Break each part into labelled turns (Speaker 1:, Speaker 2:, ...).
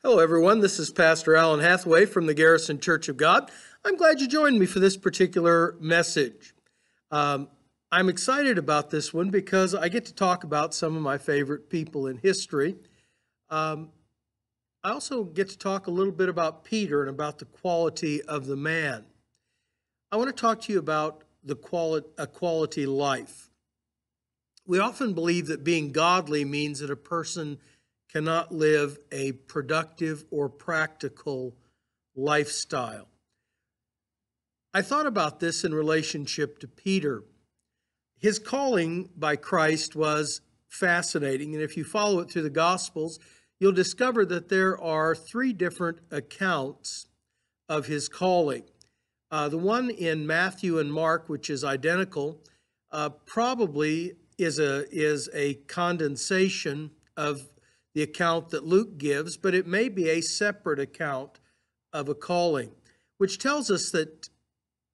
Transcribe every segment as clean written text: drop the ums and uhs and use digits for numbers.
Speaker 1: Hello, everyone. This is Pastor Alan Hathaway from the Garrison Church of God. I'm glad you joined me for this particular message. I'm excited about this one because I get to talk about some of my favorite people in history. I also get to talk a little bit about Peter and about the quality of the man. I want to talk to you about a quality life. We often believe that being godly means that a person cannot live a productive or practical lifestyle. I thought about this in relationship to Peter. His calling by Christ was fascinating, and if you follow it through the Gospels, you'll discover that there are three different accounts of his calling. The one in Matthew and Mark, which is identical, probably is a condensation of the account that Luke gives, but it may be a separate account of a calling, which tells us that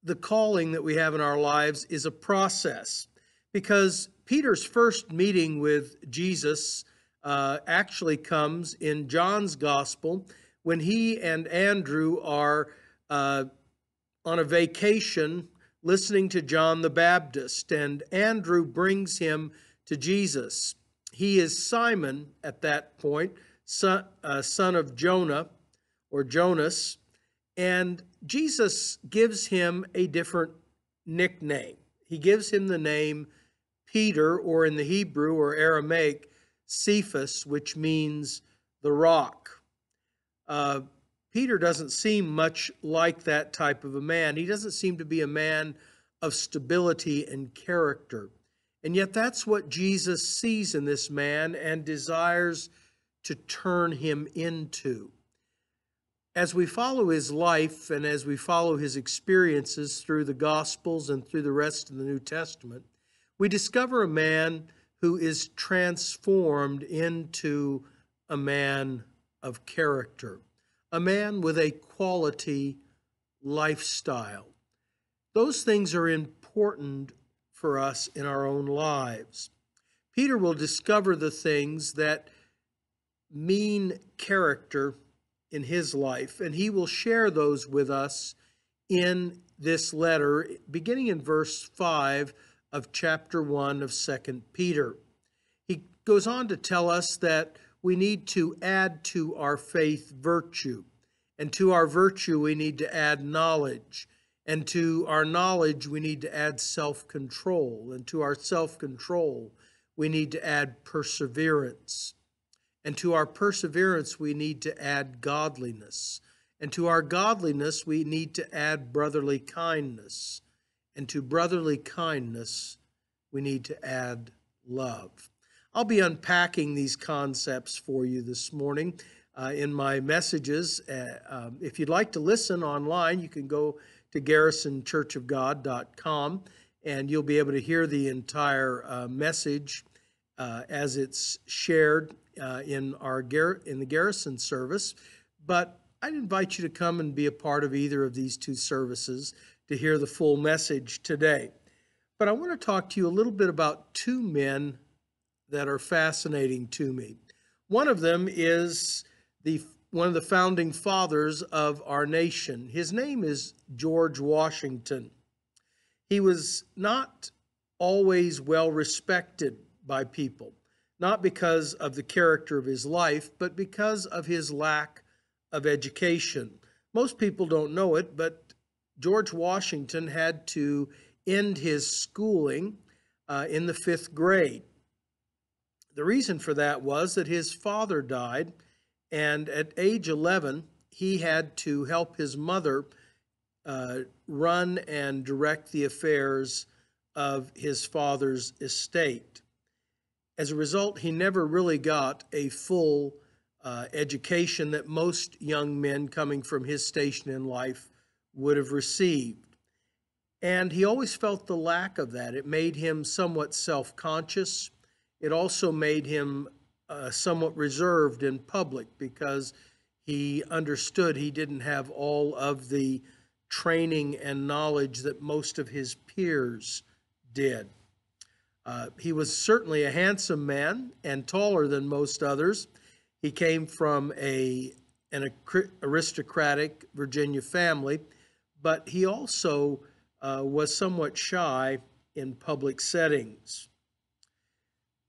Speaker 1: the calling that we have in our lives is a process, because Peter's first meeting with Jesus actually comes in John's Gospel when he and Andrew are on a vacation listening to John the Baptist, and Andrew brings him to Jesus. He is Simon at that point, son of Jonah or Jonas, and Jesus gives him a different nickname. He gives him the name Peter, or in the Hebrew or Aramaic, Cephas, which means the rock. Peter doesn't seem much like that type of a man. He doesn't seem to be a man of stability and character. And yet that's what Jesus sees in this man and desires to turn him into. As we follow his life and as we follow his experiences through the Gospels and through the rest of the New Testament, we discover a man who is transformed into a man of character, a man with a quality lifestyle. Those things are important for us in our own lives. Peter will discover the things that mean character in his life, and he will share those with us in this letter, beginning in verse 5 of chapter 1 of 2 Peter. He goes on to tell us that we need to add to our faith virtue, and to our virtue we need to add knowledge, and to our knowledge, we need to add self-control. And to our self-control, we need to add perseverance. And to our perseverance, we need to add godliness. And to our godliness, we need to add brotherly kindness. And to brotherly kindness, we need to add love. I'll be unpacking these concepts for you this morning in my messages. If you'd like to listen online, you can go to garrisonchurchofgod.com, and you'll be able to hear the entire message as it's shared in the Garrison service. But I'd invite you to come and be a part of either of these two services to hear the full message today. But I want to talk to you a little bit about two men that are fascinating to me. One of them is one of the founding fathers of our nation. His name is George Washington. He was not always well respected by people, not because of the character of his life, but because of his lack of education. Most people don't know it, but George Washington had to end his schooling in the 5th grade. The reason for that was that his father died, and at age 11, he had to help his mother run and direct the affairs of his father's estate. As a result, he never really got a full education that most young men coming from his station in life would have received. And he always felt the lack of that. It made him somewhat self-conscious. It also made him somewhat reserved in public because he understood he didn't have all of the training and knowledge that most of his peers did. He was certainly a handsome man and taller than most others. He came from a an aristocratic Virginia family, but he also was somewhat shy in public settings.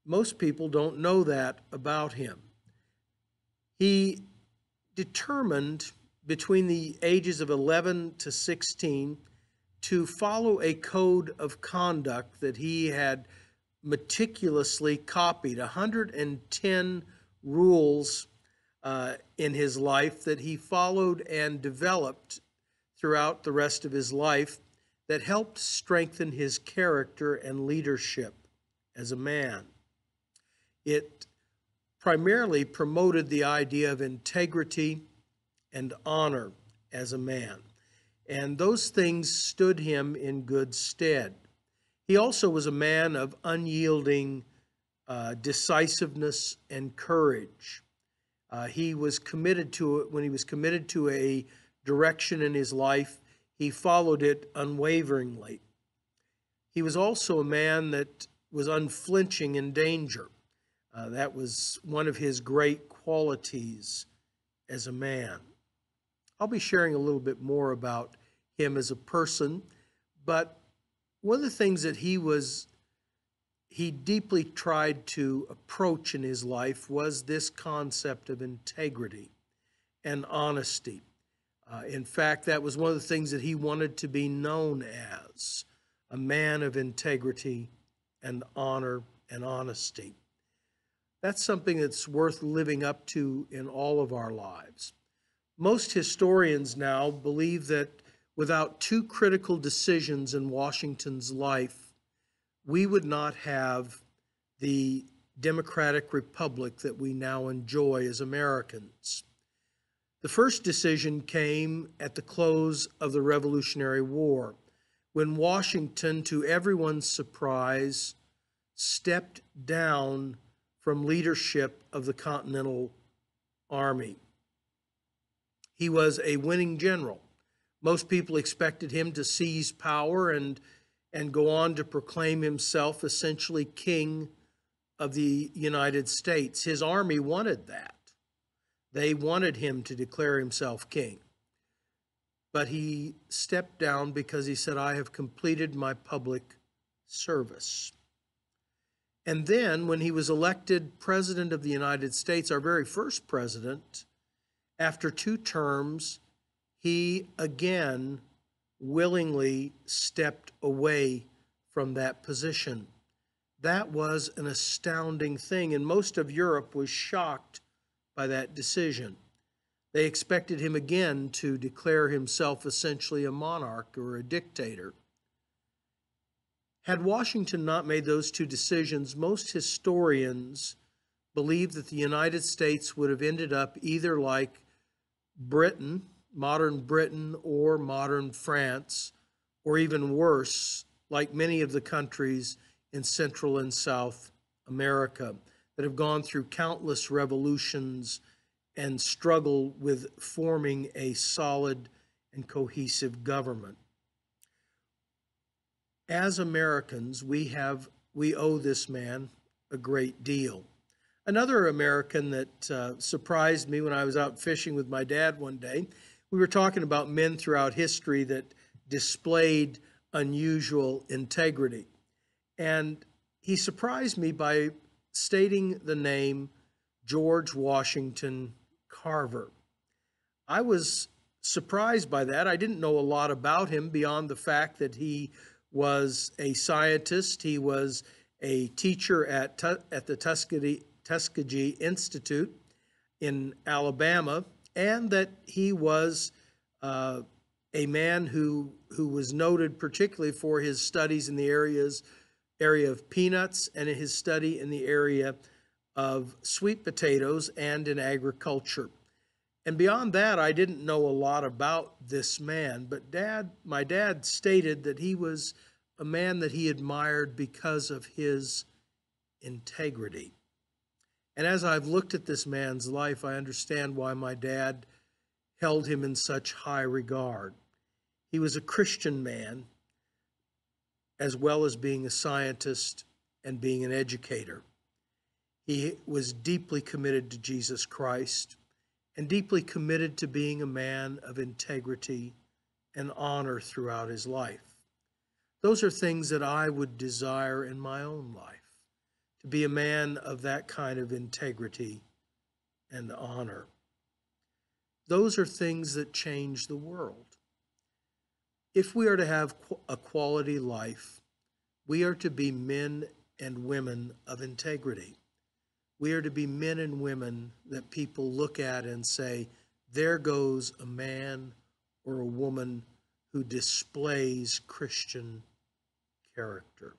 Speaker 1: Most people don't know that about him. He determined between the ages of 11 to 16 to follow a code of conduct that he had meticulously copied, 110 rules in his life that he followed and developed throughout the rest of his life that helped strengthen his character and leadership as a man. It primarily promoted the idea of integrity and honor as a man, and those things stood him in good stead. He also was a man of unyielding decisiveness and courage. He was committed to it. When he was committed to a direction in his life, he followed it unwaveringly. He was also a man that was unflinching in danger. That was one of his great qualities as a man. I'll be sharing a little bit more about him as a person, but one of the things that he deeply tried to approach in his life was this concept of integrity and honesty. In fact, that was one of the things that he wanted to be known as, a man of integrity and honor and honesty. That's something that's worth living up to in all of our lives. Most historians now believe that without two critical decisions in Washington's life, we would not have the democratic republic that we now enjoy as Americans. The first decision came at the close of the Revolutionary War, when Washington, to everyone's surprise, stepped down from leadership of the Continental Army. He was a winning general. Most people expected him to seize power and go on to proclaim himself essentially king of the United States. His army wanted that. They wanted him to declare himself king. But he stepped down because he said, "I have completed my public service." And then when he was elected President of the United States, our very first president, after 2 terms, he again willingly stepped away from that position. That was an astounding thing, and most of Europe was shocked by that decision. They expected him again to declare himself essentially a monarch or a dictator. Had Washington not made those 2 decisions, most historians believe that the United States would have ended up either like Britain, modern Britain, or modern France, or even worse, like many of the countries in Central and South America that have gone through countless revolutions and struggle with forming a solid and cohesive government. As Americans, we owe this man a great deal. Another American that surprised me when I was out fishing with my dad one day, we were talking about men throughout history that displayed unusual integrity. And he surprised me by stating the name George Washington Carver. I was surprised by that. I didn't know a lot about him beyond the fact that he was a scientist. He was a teacher at the Tuskegee Institute in Alabama, and that he was a man who was noted particularly for his studies in the area of peanuts and his study in the area of sweet potatoes and in agriculture. And beyond that, I didn't know a lot about this man, but my dad stated that he was a man that he admired because of his integrity. And as I've looked at this man's life, I understand why my dad held him in such high regard. He was a Christian man, as well as being a scientist and being an educator. He was deeply committed to Jesus Christ, and deeply committed to being a man of integrity and honor throughout his life. Those are things that I would desire in my own life, to be a man of that kind of integrity and honor. Those are things that change the world. If we are to have a quality life, we are to be men and women of integrity. We are to be men and women that people look at and say, there goes a man or a woman who displays Christian character.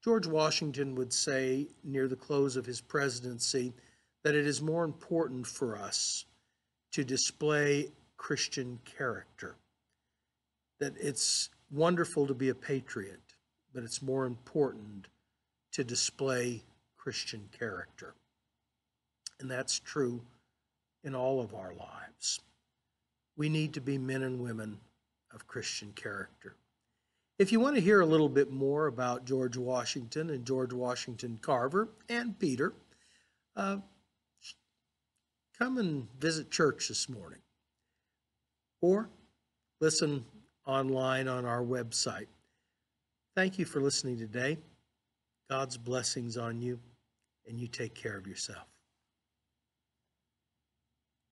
Speaker 1: George Washington would say near the close of his presidency that it is more important for us to display Christian character, that it's wonderful to be a patriot, but it's more important to display Christian character. And that's true in all of our lives. We need to be men and women of Christian character. If you want to hear a little bit more about George Washington and George Washington Carver and Peter, come and visit church this morning, or listen online on our website. Thank you for listening today. God's blessings on you, and you take care of yourself.